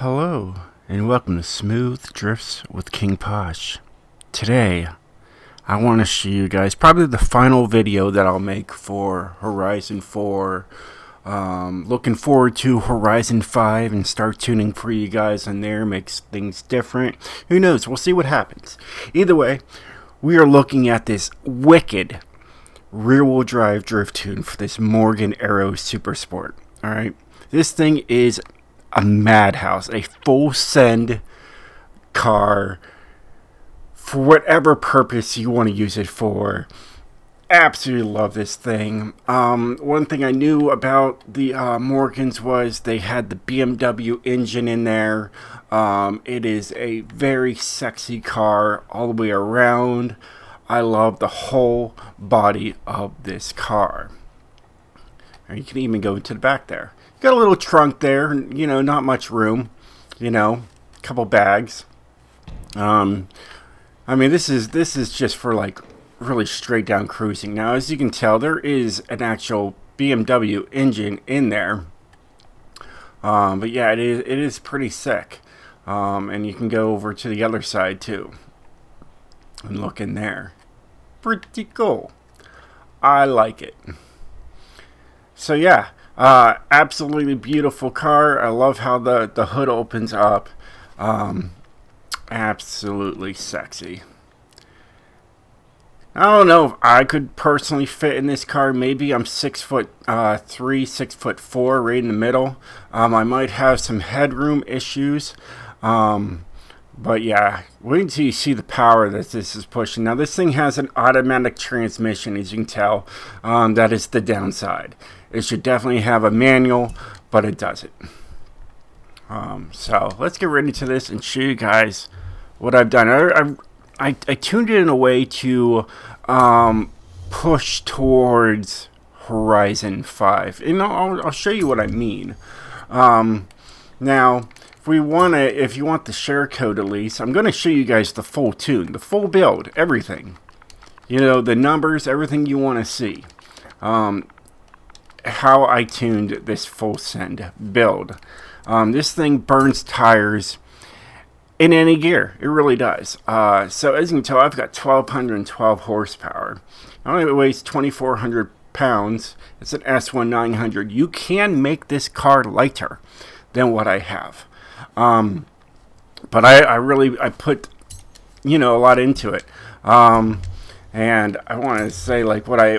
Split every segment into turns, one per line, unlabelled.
Hello, and welcome to Smooth Drifts with King POSH. Today, I want to show you guys probably the final video that I'll make for Horizon 4. Looking forward to Horizon 5 and start tuning for you guys on there, makes things different. Who knows, we'll see what happens. Either way, we are looking at this wicked rear-wheel drive drift tune for this Morgan Aero Supersport. Alright, this thing is a madhouse, a full send car for whatever purpose you want to use it for. Absolutely love this thing. One thing I knew about the Morgans was they had the BMW engine in there. It is a very sexy car all the way around. I love the whole body of this car. You can even go to the back there. Got a little trunk there, you know, not much room, you know, a couple bags. I mean, this is just for like really straight down cruising. Now, as you can tell, there is an actual BMW engine in there. But yeah, it is pretty sick. And you can go over to the other side too and look in there. Pretty cool. I like it. So yeah. Absolutely beautiful car. I love how the hood opens up. Absolutely sexy. I don't know if I could personally fit in this car. Maybe I'm 6'3", 6'4", right in the middle. I might have some headroom issues. But yeah, wait until you see the power that this is pushing. Now this thing has an automatic transmission, as you can tell. That is the downside. It should definitely have a manual, but it doesn't. So let's get right into this and show you guys what I've done. I tuned it in a way to push towards Horizon 5. And I'll show you what I mean. Now, if you want the share code at least, I'm going to show you guys the full tune, the full build, everything. You know, the numbers, everything you want to see. How I tuned this full send build. This thing burns tires in any gear. It really does. So as you can tell, I've got 1,212 horsepower. It only weighs 2,400 pounds. It's an S1-900. You can make this car lighter than what I have. But I put, you know, a lot into it. And I want to say, like, what I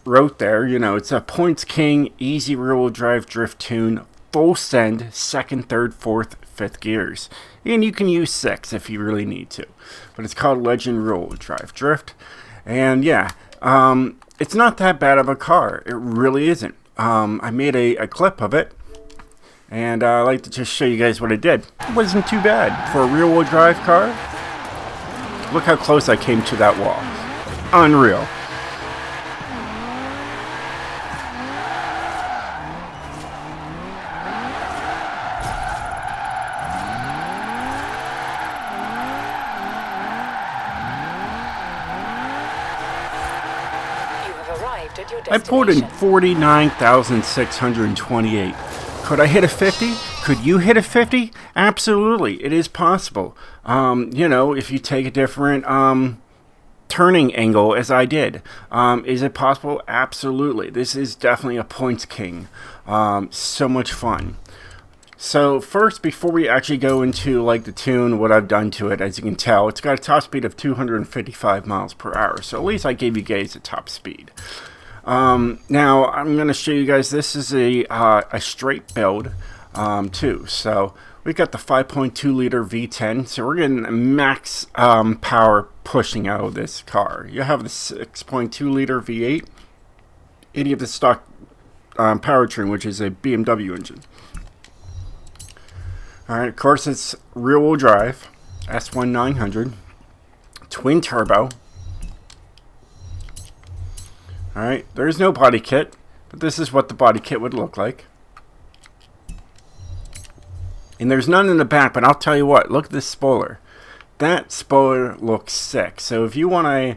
wrote there, you know, it's a Points King easy rear-wheel drive drift tune, full send, second, third, fourth, fifth gears. And you can use 6 if you really need to. But it's called Legend Rear-wheel drive drift. And yeah, it's not that bad of a car. It really isn't. I made a clip of it. And I like to just show you guys what I did. It wasn't too bad for a rear-wheel drive car. Look how close I came to that wall. Unreal. I pulled in 49,628. Could I hit a 50? Could you hit a 50? Absolutely, it is possible. You know, if you take a different turning angle, as I did. Is it possible? Absolutely. This is definitely a Points King. So much fun. So first, before we actually go into like the tune, what I've done to it, as you can tell, it's got a top speed of 255 miles per hour. So at least I gave you guys a top speed. Now I'm going to show you guys, this is a straight build, too. So we got the 5.2 liter V10. So we're getting max, power pushing out of this car. You have the 6.2 liter V8. And you have the stock, powertrain, which is a BMW engine. Alright, of course it's rear-wheel drive, S1-900, twin turbo. Alright, there's no body kit, but this is what the body kit would look like. And there's none in the back, but I'll tell you what, look at this spoiler. That spoiler looks sick. So if you want a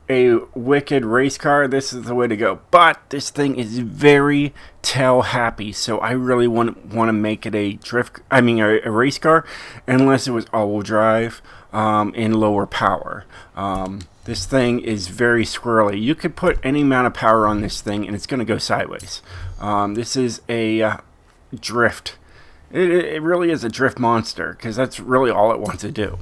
a wicked race car, this is the way to go. But this thing is very tail happy, so I really want to make it a a race car, unless it was all-wheel drive in lower power. This thing is very squirrely. You could put any amount of power on this thing and it's going to go sideways. This is a drift. It really is a drift monster, because that's really all it wants to do.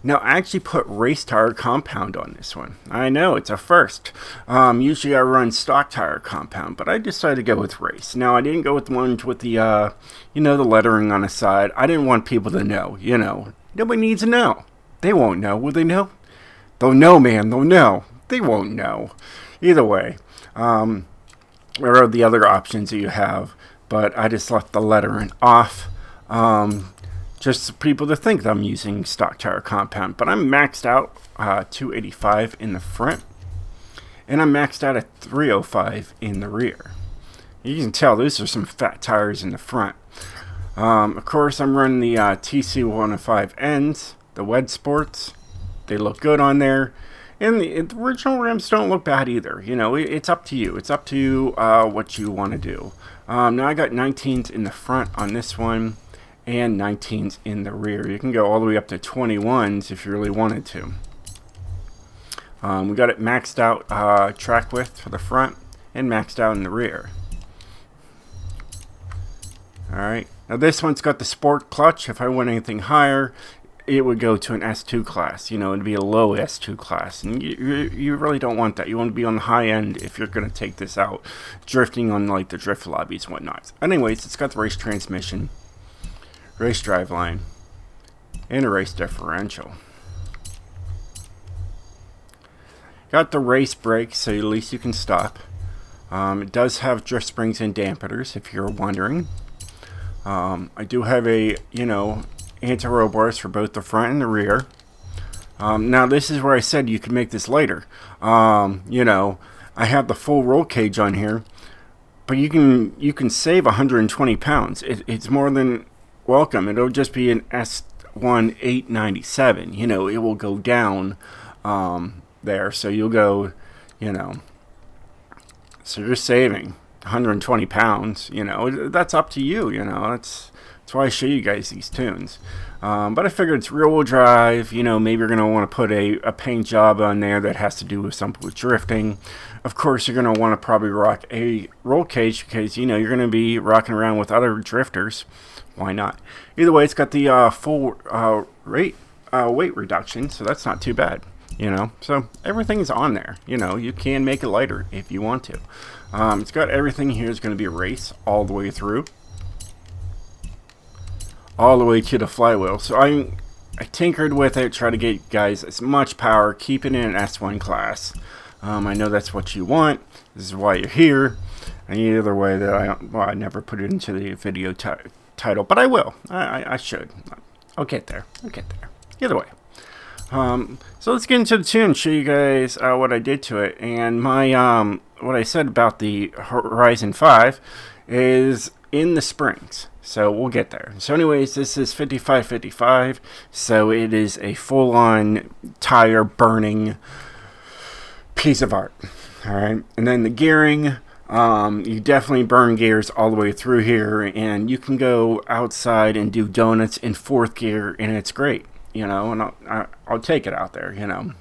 Now, I actually put race tire compound on this one. I know, it's a first. Usually I run stock tire compound, but I decided to go with race. Now, I didn't go with the ones with the, the lettering on the side. I didn't want people to know, Nobody needs to know. They won't know. Will they know? They'll know, man. They'll know. They won't know. Either way, there are the other options that you have, but I just left the lettering off. Just for people to think that I'm using stock tire compound. But I'm maxed out 285 in the front, and I'm maxed out at 305 in the rear. You can tell those are some fat tires in the front. Of course, I'm running the TC105 ends, the Wed Sports. They look good on there. And the original rims don't look bad either. It's up to you. It's up to what you want to do. Now I got 19s in the front on this one, and 19s in the rear. You can go all the way up to 21s if you really wanted to. We got it maxed out track width for the front and maxed out in the rear. Alright, now this one's got the sport clutch. If I want anything higher, it would go to an S2 class. It'd be a low S2 class. And you really don't want that. You want to be on the high end if you're going to take this out, drifting on like the drift lobbies and whatnot. Anyways, it's got the race transmission, race driveline, and a race differential. Got the race brakes, so at least you can stop. It does have drift springs and dampeners, if you're wondering. I do have a, anti-roll bars for both the front and the rear. Now this is where I said you could make this lighter. I have the full roll cage on here, but you can save 120 pounds. It's more than welcome. It'll just be an S1-900. It will go down there, so you'll go, so you're saving 120 pounds. That's up to you. That's why I show you guys these tunes. But I figured it's rear-wheel drive. Maybe you're going to want to put a paint job on there that has to do with something with drifting. Of course, you're going to want to probably rock a roll cage, because, you're going to be rocking around with other drifters. Why not? Either way, it's got the full weight reduction, so that's not too bad. So everything's on there. You can make it lighter if you want to. It's got everything here is going to be a race all the way through, all the way to the flywheel. So I tinkered with it, try to get guys as much power, keep it in an S1 class. I know that's what you want. This is why you're here. And either way, I never put it into the video title, but I will. I should. I'll get there. Either way. So let's get into the tune and show you guys what I did to it. And my what I said about the Horizon 5 is in the springs. So we'll get there. So anyways, this is 5555. So it is a full-on tire burning piece of art. Alright. And then the gearing, you definitely burn gears all the way through here, and you can go outside and do donuts in 4th gear, and it's great. And I'll take it out there, and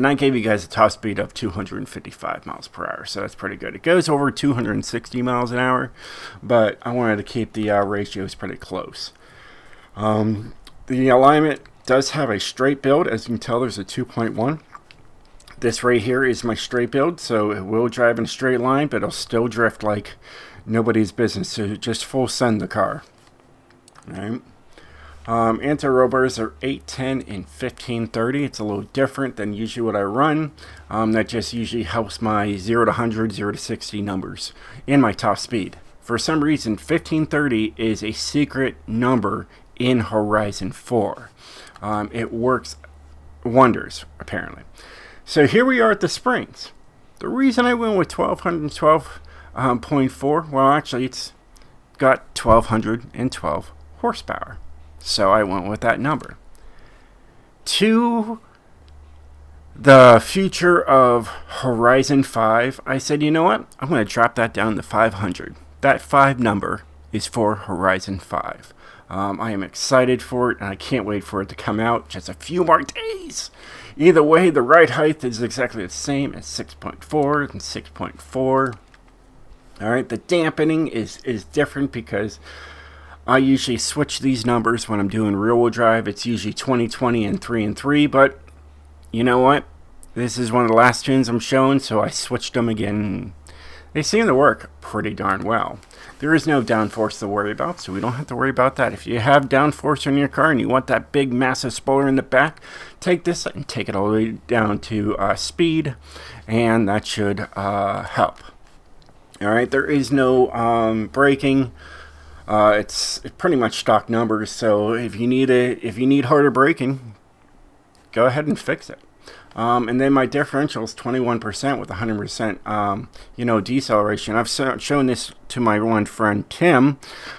I gave you guys a top speed of 255 miles per hour, so that's pretty good. It goes over 260 miles an hour, but I wanted to keep the ratios pretty close. The alignment does have a straight build. As you can tell, there's a 2.1. This right here is my straight build, so it will drive in a straight line, but it'll still drift like nobody's business, so just full send the car. All right. Anti-roll bars are 810 and 1530. It's a little different than usually what I run. That just usually helps my 0 to 100, 0 to 60 numbers in my top speed. For some reason, 1530 is a secret number in Horizon 4. It works wonders, apparently. So here we are at the springs. The reason I went with 1212.4, well, actually, it's got 1212 horsepower. So I went with that number. To the future of Horizon 5, I said, you know what? I'm going to drop that down to 500. That 5 number is for Horizon 5. I am excited for it, and I can't wait for it to come out. Just a few more days. Either way, the ride height is exactly the same as 6.4 and 6.4. Alright, the dampening is different because I usually switch these numbers when I'm doing rear-wheel drive. It's usually 20/20 and 3/3, but you know what? This is one of the last tunes I'm showing, so I switched them again. They seem to work pretty darn well. There is no downforce to worry about, so we don't have to worry about that. If you have downforce in your car and you want that big massive spoiler in the back, take this and take it all the way down to speed, and that should help. Alright, there is no braking. It's pretty much stock numbers, so if you need harder braking, go ahead and fix it. And then my differential is 21% with 100% deceleration. I've shown this to my one friend Timmy,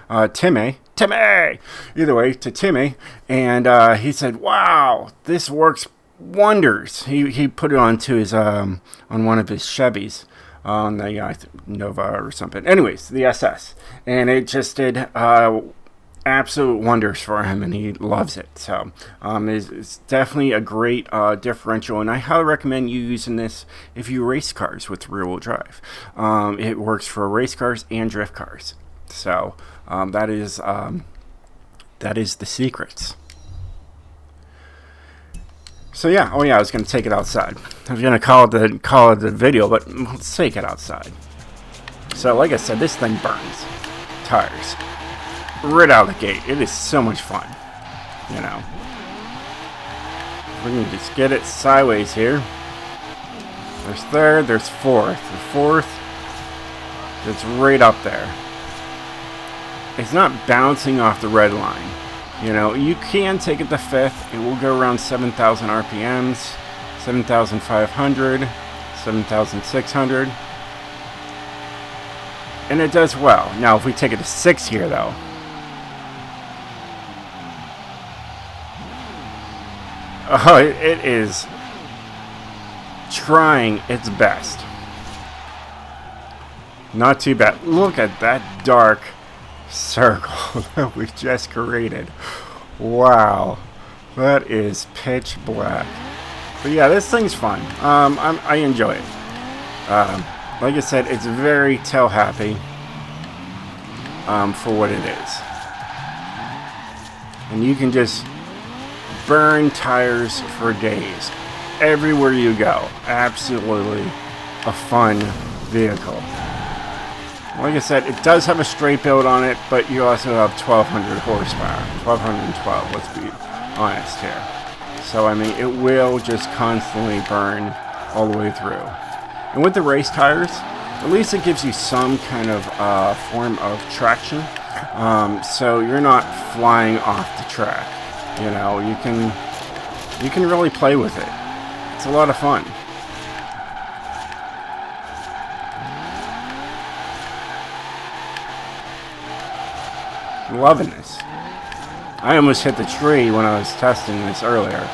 either way, to Timmy, and he said, wow, this works wonders. He put it onto his on one of his Chevys, on the Nova or something. Anyways, the SS, and it just did absolute wonders for him, and he loves it. So it's definitely a great differential, and I highly recommend you using this if you race cars with rear-wheel drive. It works for race cars and drift cars. So that is the secrets. So yeah, oh yeah, I was gonna take it outside. I was gonna call it the video, but let's take it outside. So like I said, this thing burns tires right out of the gate. It is so much fun, you know. We can just get it sideways here. There's third, there's fourth. The fourth, it's right up there. It's not bouncing off the red line. You know, you can take it to fifth. It will go around 7,000 RPMs, 7,500, 7,600. And it does well. Now, if we take it to sixth here, though, oh, it is trying its best. Not too bad. Look at that dark circle that we just created. Wow, that is pitch black. But yeah, this thing's fun. I enjoy it. Like I said, it's very tail happy for what it is, and you can just burn tires for days everywhere you go. Absolutely a fun vehicle. Like I said, it does have a straight build on it, but you also have 1,200 horsepower. 1,212, let's be honest here. So, I mean, it will just constantly burn all the way through. And with the race tires, at least it gives you some kind of form of traction. So you're not flying off the track. You know, you can really play with it. It's a lot of fun. Loving this. I almost hit the tree when I was testing this earlier.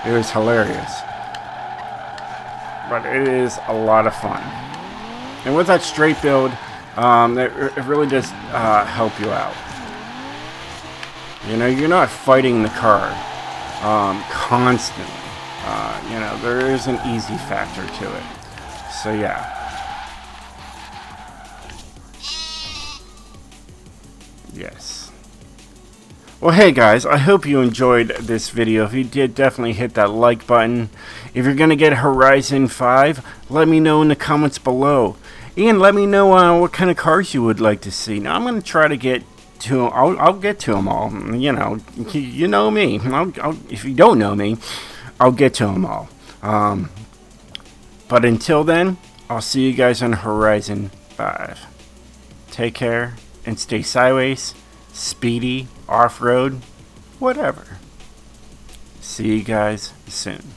It was hilarious. But it is a lot of fun. And with that straight build, it really does help you out. You know, you're not fighting the car constantly. You know, there is an easy factor to it. So yeah. Yes. Well, hey guys, I hope you enjoyed this video. If you did, definitely hit that like button. If you're going to get Horizon 5, let me know in the comments below. And let me know what kind of cars you would like to see. Now, I'm going to try to get to them. I'll get to them all. You know me. If you don't know me, I'll get to them all. But until then, I'll see you guys on Horizon 5. Take care and stay sideways, speedy, off-road, whatever. See you guys soon.